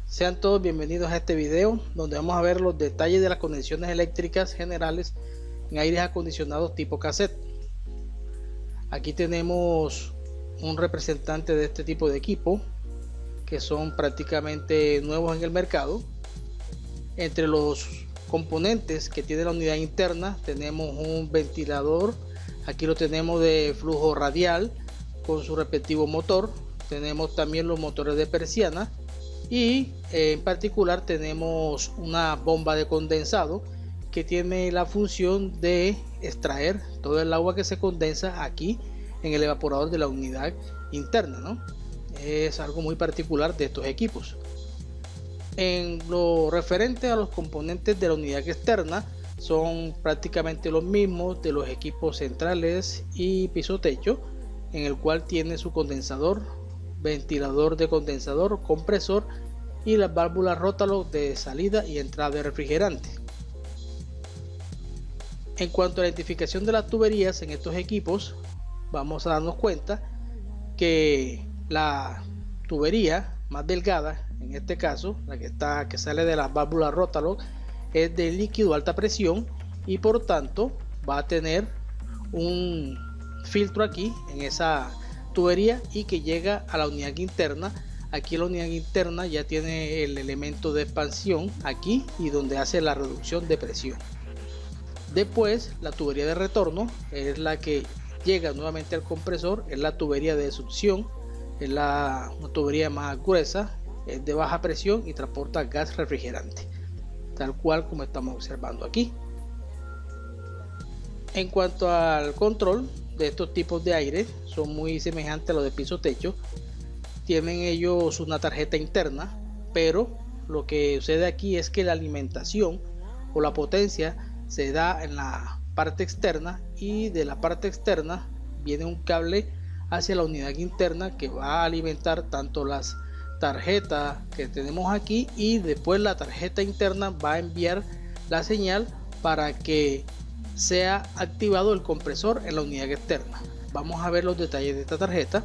Sean todos bienvenidos a este video donde vamos a ver los detalles de las conexiones eléctricas generales en aires acondicionados tipo cassette. Aquí tenemos un representante de este tipo de equipo que son prácticamente nuevos en el mercado. Entre los componentes que tiene la unidad interna tenemos un ventilador, aquí lo tenemos de flujo radial con su respectivo motor. Tenemos también los motores de persiana y en particular tenemos una bomba de condensado que tiene la función de extraer todo el agua que se condensa aquí en el evaporador de la unidad interna, ¿no? Es algo muy particular de estos equipos. En lo referente a los componentes de la unidad externa, son prácticamente los mismos de los equipos centrales y piso techo, en el cual tiene su condensador, ventilador de condensador, compresor y las válvulas rótalo de salida y entrada de refrigerante. En cuanto a la identificación de las tuberías en estos equipos, vamos a darnos cuenta que la tubería más delgada, en este caso la que sale de las válvulas rótalo, es de líquido alta presión y por tanto va a tener un filtro aquí en esa tubería y que llega a la unidad interna. Aquí la unidad interna ya tiene el elemento de expansión aquí y donde hace la reducción de presión. Después la tubería de retorno es la que llega nuevamente al compresor, es la tubería de succión, es una tubería más gruesa, es de baja presión y transporta gas refrigerante, tal cual como estamos observando aquí. En cuanto al control de estos tipos de aire, son muy semejantes a los de piso techo. Tienen ellos una tarjeta interna, pero lo que sucede aquí es que la alimentación o la potencia se da en la parte externa y de la parte externa viene un cable hacia la unidad interna que va a alimentar tanto las tarjetas que tenemos aquí y después la tarjeta interna va a enviar la señal para que sea activado el compresor en la unidad externa. Vamos a ver los detalles de esta tarjeta.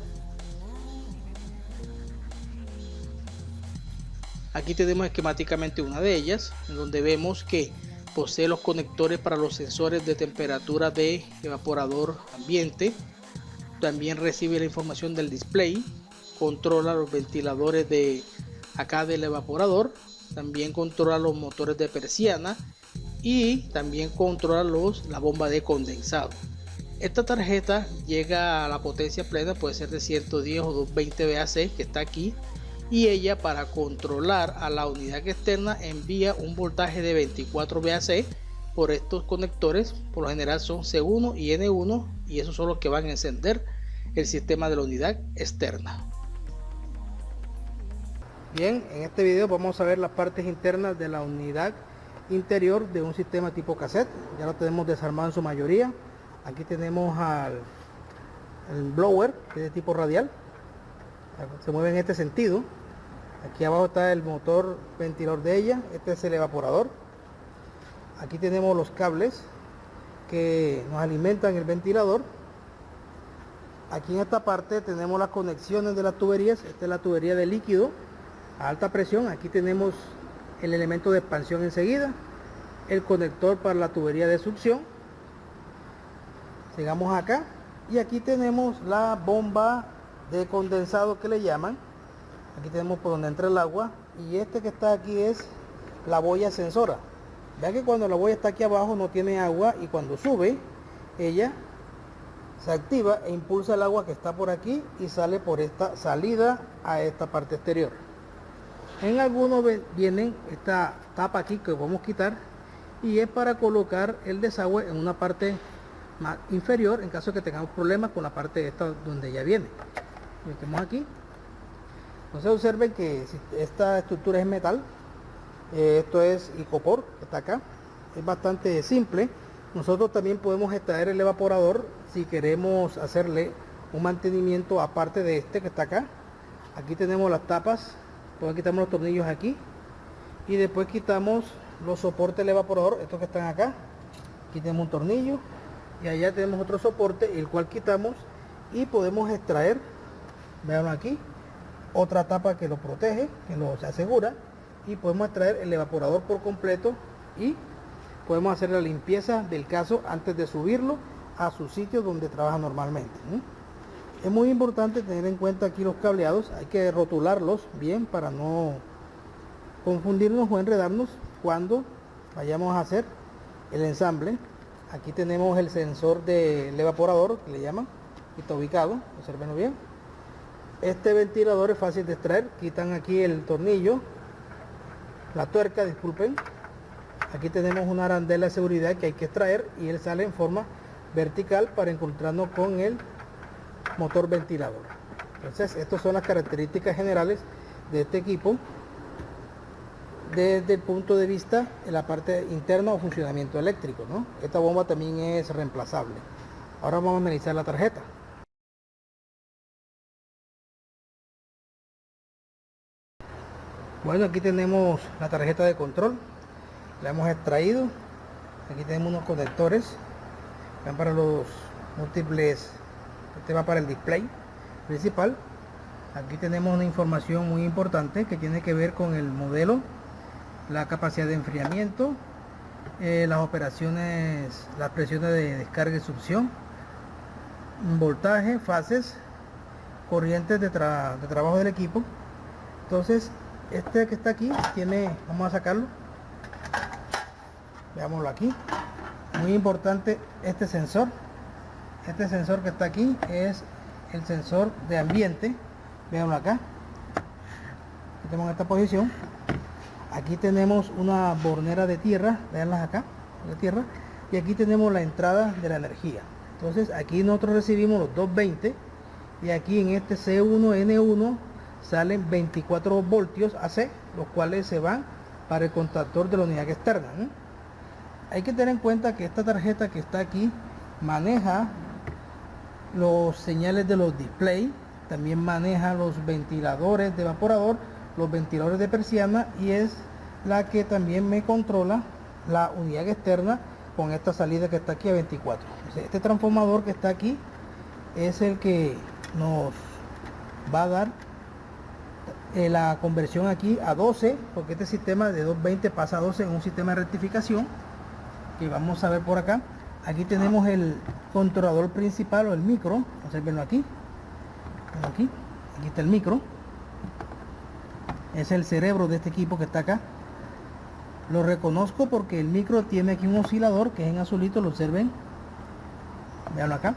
Aquí tenemos esquemáticamente una de ellas, en donde vemos que posee los conectores para los sensores de temperatura de evaporador ambiente. También recibe la información del display, controla los ventiladores de acá del evaporador, también controla los motores de persiana y también controla la bomba de condensado. Esta tarjeta llega a la potencia plena, puede ser de 110 o 220 VAC que está aquí, y ella para controlar a la unidad externa envía un voltaje de 24 VAC por estos conectores. Por lo general son C1 y N1 y esos son los que van a encender el sistema de la unidad externa. Bien, en este video vamos a ver las partes internas de la unidad interior de un sistema tipo cassette. Ya lo tenemos desarmado en su mayoría. Aquí tenemos el blower, que es de tipo radial, se mueve en este sentido. Aquí abajo está el motor ventilador de ella, este es el evaporador. Aquí tenemos los cables que nos alimentan el ventilador. Aquí en esta parte tenemos las conexiones de las tuberías. Esta es la tubería de líquido a alta presión. Aquí tenemos el elemento de expansión enseguida, el conector para la tubería de succión. Sigamos acá y aquí tenemos la bomba de condensado que le llaman. Aquí tenemos por donde entra el agua y este que está aquí es la boya sensora. Vean que cuando la boya está aquí abajo no tiene agua y cuando sube ella se activa e impulsa el agua que está por aquí y sale por esta salida a esta parte exterior. En algunos vienen esta tapa aquí que podemos quitar y es para colocar el desagüe en una parte más inferior en caso de que tengamos problemas con la parte esta donde ya viene. Metemos aquí. Entonces observen que esta estructura es metal, esto es icopor que está acá, es bastante simple. Nosotros también podemos extraer el evaporador si queremos hacerle un mantenimiento aparte de este que está acá. Aquí tenemos las tapas, podemos quitar los tornillos aquí y después quitamos los soportes del evaporador, estos que están acá. Aquí tenemos un tornillo y allá tenemos otro soporte el cual quitamos y podemos extraer, vean aquí, otra tapa que lo protege, que lo se asegura y podemos extraer el evaporador por completo y podemos hacer la limpieza del caso antes de subirlo a su sitio donde trabaja normalmente. Es muy importante tener en cuenta aquí los cableados, hay que rotularlos bien para no confundirnos o enredarnos cuando vayamos a hacer el ensamble. Aquí tenemos el sensor del evaporador, que le llaman, y está ubicado, observenlo bien. Este ventilador es fácil de extraer, quitan aquí el tornillo, la tuerca, disculpen. Aquí tenemos una arandela de seguridad que hay que extraer y él sale en forma vertical para encontrarnos con el motor ventilador. Entonces, estas son las características generales de este equipo desde el punto de vista de la parte interna o funcionamiento eléctrico, ¿no? Esta bomba también es reemplazable. Ahora vamos a analizar la tarjeta. Bueno, aquí tenemos la tarjeta de control, la hemos extraído. Aquí tenemos unos conectores, van para los múltiples, este va para el display principal. Aquí tenemos una información muy importante que tiene que ver con el modelo, la capacidad de enfriamiento, las operaciones, las presiones de descarga y succión, voltaje, fases, corrientes de trabajo del equipo. Entonces, este que está aquí tiene, vamos a sacarlo, veámoslo aquí. Muy importante este sensor que está aquí es el sensor de ambiente, veanlo acá. Aquí tenemos esta posición. Aquí tenemos una bornera de tierra, veanlas acá, de tierra, y aquí tenemos la entrada de la energía. Entonces aquí nosotros recibimos los 220 y aquí en este C1N1 salen 24 voltios AC, los cuales se van para el contactor de la unidad externa, ¿no? Hay que tener en cuenta que esta tarjeta que está aquí maneja los señales de los displays, también maneja los ventiladores de evaporador, los ventiladores de persiana, y es la que también me controla la unidad externa con esta salida que está aquí a 24. Este transformador que está aquí es el que nos va a dar la conversión aquí a 12, porque este sistema de 220 pasa a 12 en un sistema de rectificación que vamos a ver por acá. Aquí tenemos el controlador principal o el micro, observenlo aquí, aquí está el micro, es el cerebro de este equipo que está acá. Lo reconozco porque el micro tiene aquí un oscilador que es en azulito, lo observen, veanlo acá,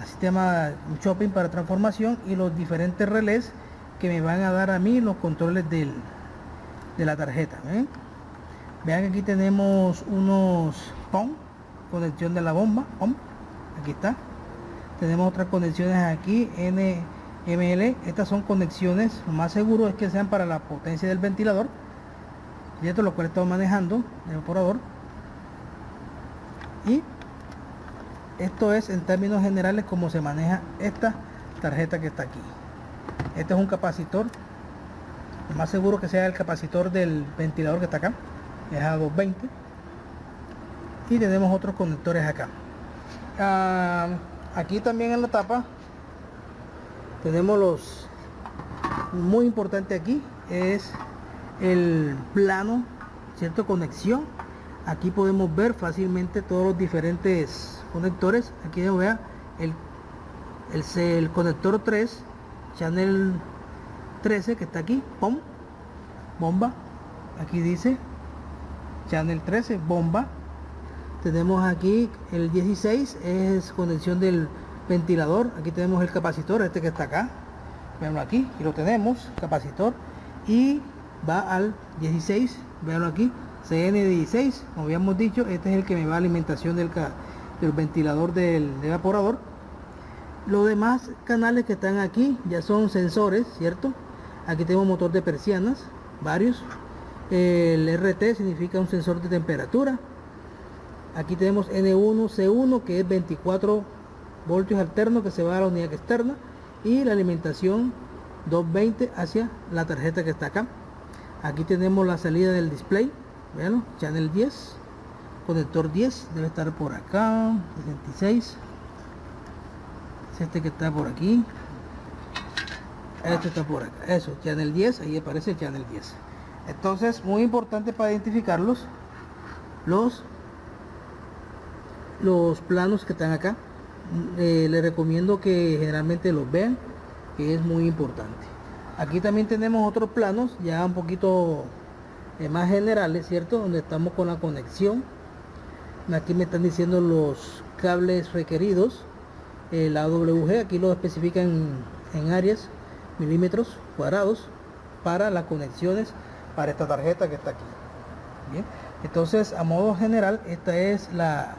el sistema shopping para transformación y los diferentes relés que me van a dar a mí los controles de la tarjeta. Vean que aquí tenemos unos POM, conexión de la bomba, POM, aquí está. Tenemos otras conexiones aquí, NML. Estas son conexiones, lo más seguro es que sean para la potencia del ventilador, ¿cierto? Lo cual estamos manejando el evaporador. Y esto es en términos generales como se maneja esta tarjeta que está aquí. Este es un capacitor, lo más seguro que sea el capacitor del ventilador que está acá, es a 220. Y tenemos otros conectores acá. Aquí también en la tapa tenemos los, muy importante aquí es el plano, cierto, conexión. Aquí podemos ver fácilmente todos los diferentes conectores. Aquí vea el conector 3, channel 13 que está aquí, POM, bomba. Aquí dice channel 13, bomba. Tenemos aquí el 16, es conexión del ventilador. Aquí tenemos el capacitor, este que está acá, veanlo aquí, y lo tenemos, capacitor, y va al 16, veanlo aquí, CN16, como habíamos dicho, este es el que me va a alimentación del ventilador del evaporador. Los demás canales que están aquí ya son sensores, ¿cierto? Aquí tenemos motor de persianas, varios. El RT significa un sensor de temperatura. Aquí tenemos N1, C1, que es 24 voltios alternos que se va a la unidad externa, y la alimentación 220 hacia la tarjeta que está acá. Aquí tenemos la salida del display, veanlo, channel 10, conector 10, debe estar por acá, 66, es este que está por aquí, este está por acá, eso, channel 10, ahí aparece el channel 10. Entonces, muy importante para identificarlos los planos que están acá. Les recomiendo que generalmente los vean, que es muy importante. Aquí también tenemos otros planos ya un poquito más generales, ¿cierto? Donde estamos con la conexión. Aquí me están diciendo los cables requeridos. La AWG aquí lo especifican en áreas, milímetros cuadrados, para las conexiones para esta tarjeta que está aquí. Bien, entonces a modo general esta es la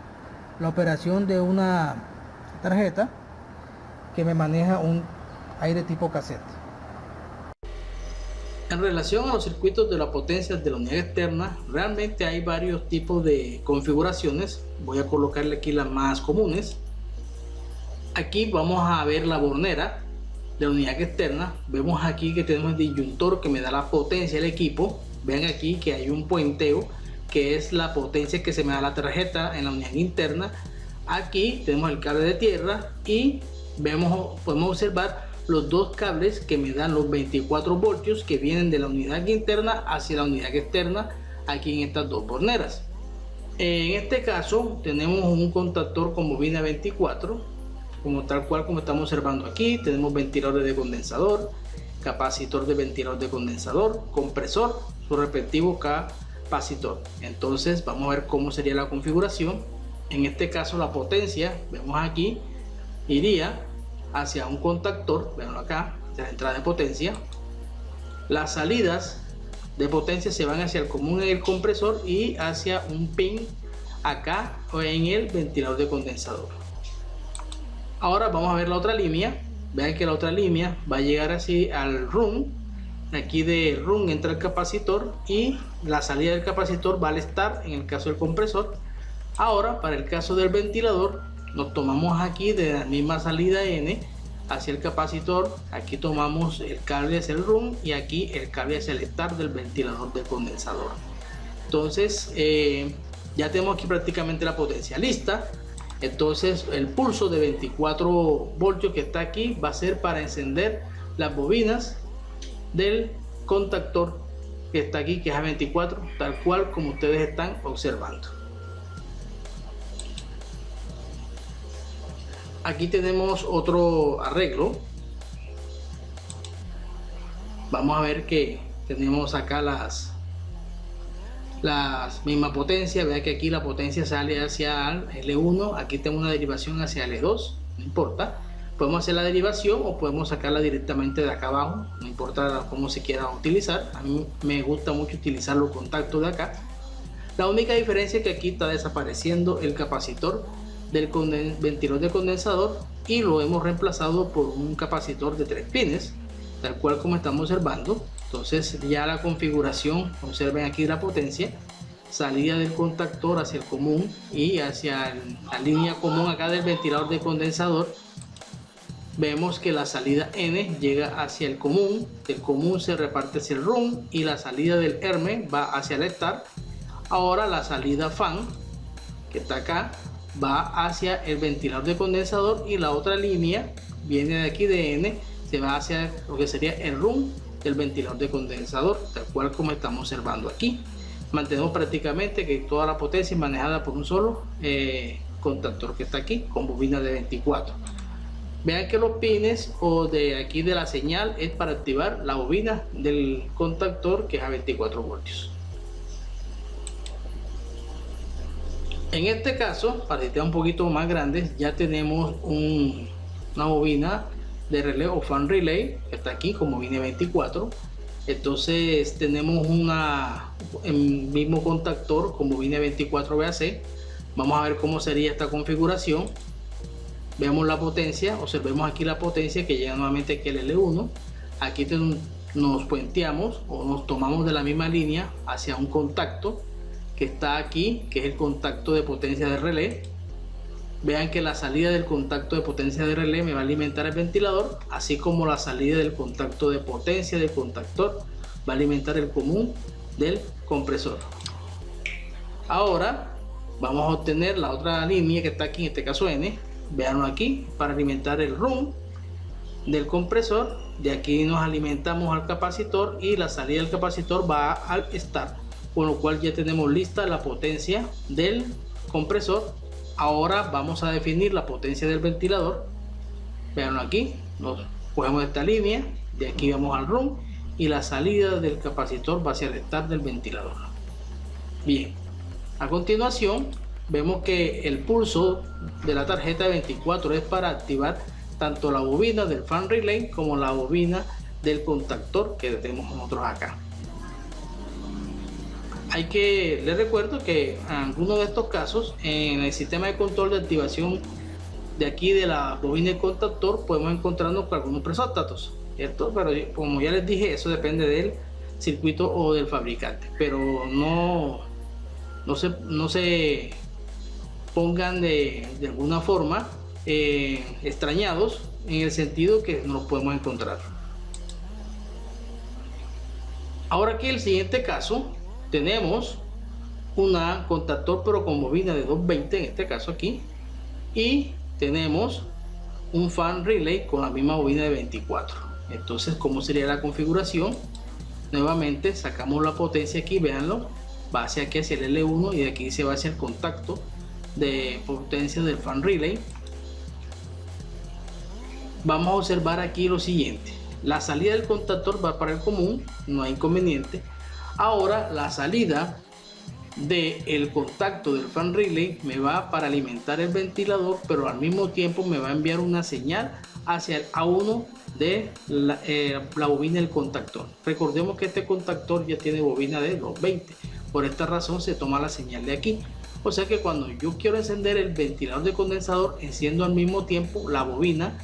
operación de una tarjeta que me maneja un aire tipo cassette. En relación a los circuitos de la potencia de la unidad externa, realmente hay varios tipos de configuraciones. Voy a colocarle aquí las más comunes. Aquí vamos a ver la bornera de la unidad externa. Vemos aquí que tenemos el disyuntor que me da la potencia del equipo. Vean aquí que hay un puenteo que es la potencia que se me da la tarjeta en la unidad interna. Aquí tenemos el cable de tierra y podemos observar los dos cables que me dan los 24 voltios que vienen de la unidad interna hacia la unidad externa aquí en estas dos borneras. En este caso tenemos un contactor con bobina 24, como tal cual como estamos observando aquí. Tenemos ventiladores de condensador, capacitor de ventilador de condensador, compresor, su respectivo capacitor. Entonces vamos a ver cómo sería la configuración. En este caso la potencia, vemos aquí, iría hacia un contactor, veanlo acá, hacia la entrada de potencia. Las salidas de potencia se van hacia el común en el compresor y hacia un pin acá o en el ventilador de condensador. Ahora vamos a ver la otra línea. Vean que la otra línea va a llegar así al run. Aquí de run entra el capacitor y la salida del capacitor va al start en el caso del compresor. Ahora para el caso del ventilador nos tomamos aquí de la misma salida N hacia el capacitor. Aquí tomamos el cable hacia el run y aquí el cable hacia el start del ventilador de condensador. Entonces ya tenemos aquí prácticamente la potencia lista. Entonces el pulso de 24 voltios que está aquí va a ser para encender las bobinas del contactor que está aquí, que es a 24, tal cual como ustedes están observando. Aquí tenemos otro arreglo. Vamos a ver que tenemos acá las mismas potencias. Vea que aquí la potencia sale hacia L1, aquí tengo una derivación hacia L2, no importa. Podemos hacer la derivación o podemos sacarla directamente de acá abajo, no importa cómo se quiera utilizar. A mí me gusta mucho utilizar los contactos de acá. La única diferencia es que aquí está desapareciendo el capacitor del ventilador de condensador y lo hemos reemplazado por un capacitor de 3 pines, tal cual como estamos observando. Entonces ya la configuración, observen aquí la potencia, salida del contactor hacia el común y hacia la línea común acá del ventilador de condensador. Vemos que la salida N llega hacia el común, del común se reparte hacia el run y la salida del Herme va hacia el start. Ahora la salida fan, que está acá, va hacia el ventilador de condensador y la otra línea viene de aquí de N, se va hacia lo que sería el run del ventilador de condensador, tal cual como estamos observando aquí. Mantenemos prácticamente que toda la potencia es manejada por un solo contactor que está aquí con bobina de 24. Vean que los pines o de aquí de la señal es para activar la bobina del contactor que es a 24 voltios. En este caso, para sistemas un poquito más grandes, ya tenemos una bobina de relé o fan relay que está aquí con bobina 24. Entonces tenemos el mismo contactor con bobina 24 VAC. Vamos a ver cómo sería esta configuración. Veamos la potencia, observemos aquí la potencia que llega nuevamente aquí al L1. Aquí nos puenteamos o nos tomamos de la misma línea hacia un contacto que está aquí, que es el contacto de potencia de relé. Vean que la salida del contacto de potencia de relé me va a alimentar el ventilador, así como la salida del contacto de potencia del contactor va a alimentar el común del compresor. Ahora vamos a obtener la otra línea que está aquí, en este caso N. Veanlo aquí, para alimentar el run del compresor. De aquí nos alimentamos al capacitor y la salida del capacitor va al start, con lo cual ya tenemos lista la potencia del compresor. Ahora vamos a definir la potencia del ventilador. Veanlo aquí, nos cogemos esta línea, de aquí vamos al RUM y la salida del capacitor va hacia el start del ventilador. Bien, a continuación vemos que el pulso de la tarjeta 24 es para activar tanto la bobina del fan relay como la bobina del contactor que tenemos nosotros acá. Les recuerdo que en algunos de estos casos en el sistema de control de activación de aquí de la bobina del contactor podemos encontrarnos con algunos presóstatos, ¿cierto? Pero como ya les dije, eso depende del circuito o del fabricante, pero no se pongan de alguna forma extrañados, en el sentido que no los podemos encontrar. Ahora aquí el siguiente caso tenemos un contactor pero con bobina de 220 en este caso aquí, y tenemos un fan relay con la misma bobina de 24. Entonces, ¿cómo sería la configuración? Nuevamente sacamos la potencia aquí, véanlo, va hacia aquí, hacia el L1, y de aquí se va hacia el contacto de potencia del fan relay. Vamos a observar aquí lo siguiente: la salida del contactor va para el común, no hay inconveniente. Ahora la salida del contacto del fan relay me va para alimentar el ventilador, pero al mismo tiempo me va a enviar una señal hacia el A1 de la bobina del contactor. Recordemos que este contactor ya tiene bobina de 220, por esta razón se toma la señal de aquí. O sea que cuando yo quiero encender el ventilador de condensador, enciendo al mismo tiempo la bobina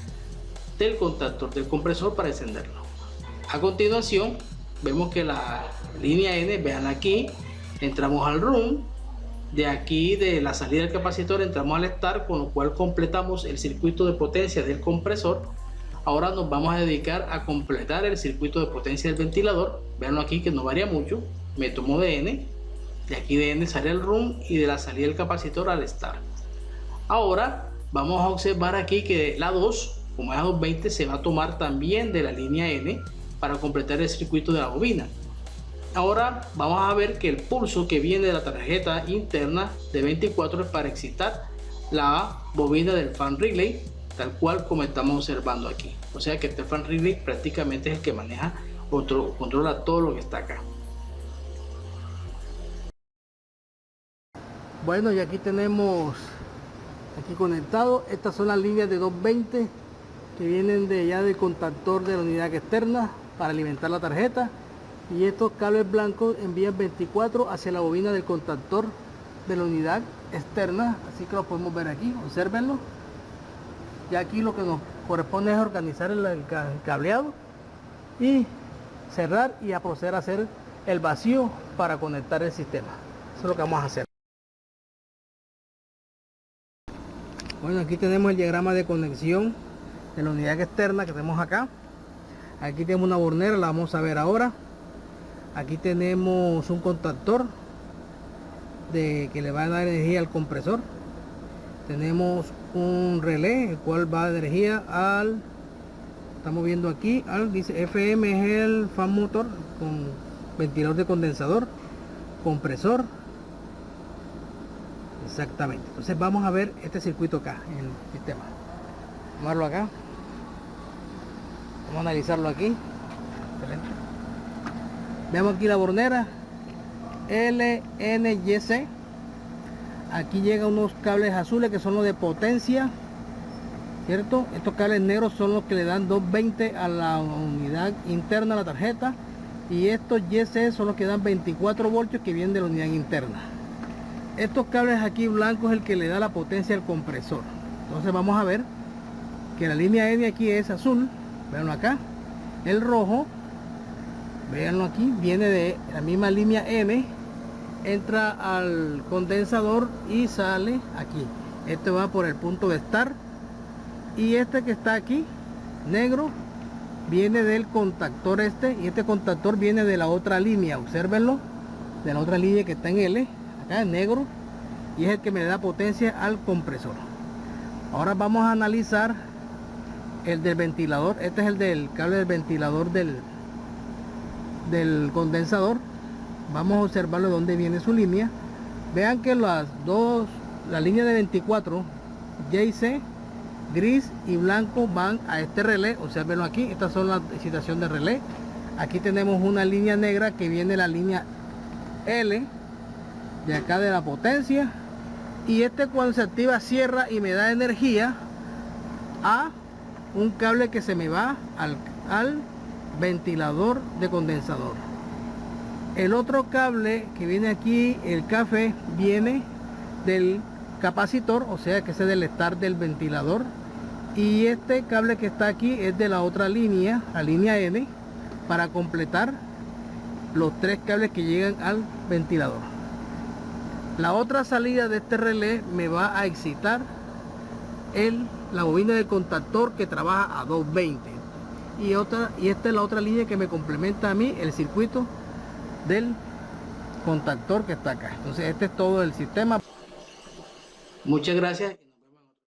del contactor del compresor para encenderlo. A continuación vemos que la línea N, vean aquí, entramos al RUM, de aquí de la salida del capacitor entramos al start, con lo cual completamos el circuito de potencia del compresor. Ahora nos vamos a dedicar a completar el circuito de potencia del ventilador. Veanlo aquí que no varía mucho, me tomo de N, de aquí de N sale el RUM y de la salida del capacitor al start. Ahora vamos a observar aquí que la 2, como es a 220, se va a tomar también de la línea N para completar el circuito de la bobina. Ahora vamos a ver que el pulso que viene de la tarjeta interna de 24 es para excitar la bobina del fan relay, tal cual como estamos observando aquí. O sea que este fan relay prácticamente es el que maneja o controla todo lo que está acá. Bueno, y aquí tenemos aquí conectado, estas son las líneas de 220 que vienen de ya del contactor de la unidad externa para alimentar la tarjeta, y estos cables blancos envían 24 hacia la bobina del contactor de la unidad externa, así que lo podemos ver aquí, observenlo. Ya aquí lo que nos corresponde es organizar el cableado y cerrar y a proceder a hacer el vacío para conectar el sistema. Eso es lo que vamos a hacer. Bueno, aquí tenemos el diagrama de conexión de la unidad externa que tenemos acá. Aquí tenemos una bornera, la vamos a ver ahora. Aquí tenemos un contactor que le va a dar energía al compresor. Tenemos un relé, el cual va a dar energía al, estamos viendo aquí, dice FM, es el fan motor con ventilador de condensador, compresor. Exactamente. Entonces vamos a ver este circuito acá en el sistema. Vamos a verlo acá. Vamos a analizarlo aquí. Excelente. Veamos aquí la bornera LNYC. Aquí llegan unos cables azules que son los de potencia, ¿cierto? Estos cables negros son los que le dan 220 a la unidad interna de la tarjeta, y estos YC son los que dan 24 voltios que vienen de la unidad interna. Estos cables aquí blancos es el que le da la potencia al compresor. Entonces vamos a ver que la línea N aquí es azul, véanlo acá. El rojo, véanlo aquí, viene de la misma línea N, entra al condensador y sale aquí. Este va por el punto de start, y este que está aquí negro viene del contactor este, y este contactor viene de la otra línea, observenlo, de la otra línea que está en L, acá en negro, y es el que me da potencia al compresor. Ahora vamos a analizar el del ventilador. Este es el del cable del ventilador del condensador. Vamos a observarlo donde viene su línea. Vean que la línea de 24 JC gris y blanco van a este relé. Observenlo aquí, estas son las excitaciones de relé. Aquí tenemos una línea negra que viene la línea L de acá de la potencia, y este cuando se activa cierra y me da energía a un cable que se me va al ventilador de condensador. El otro cable que viene aquí, el café, viene del capacitor, o sea que ese es del start del ventilador, y este cable que está aquí es de la otra línea, la línea N, para completar los tres cables que llegan al ventilador. La otra salida de este relé me va a excitar la bobina del contactor que trabaja a 220, y esta es la otra línea que me complementa a mí el circuito del contactor que está acá. Entonces este es todo el sistema. Muchas gracias.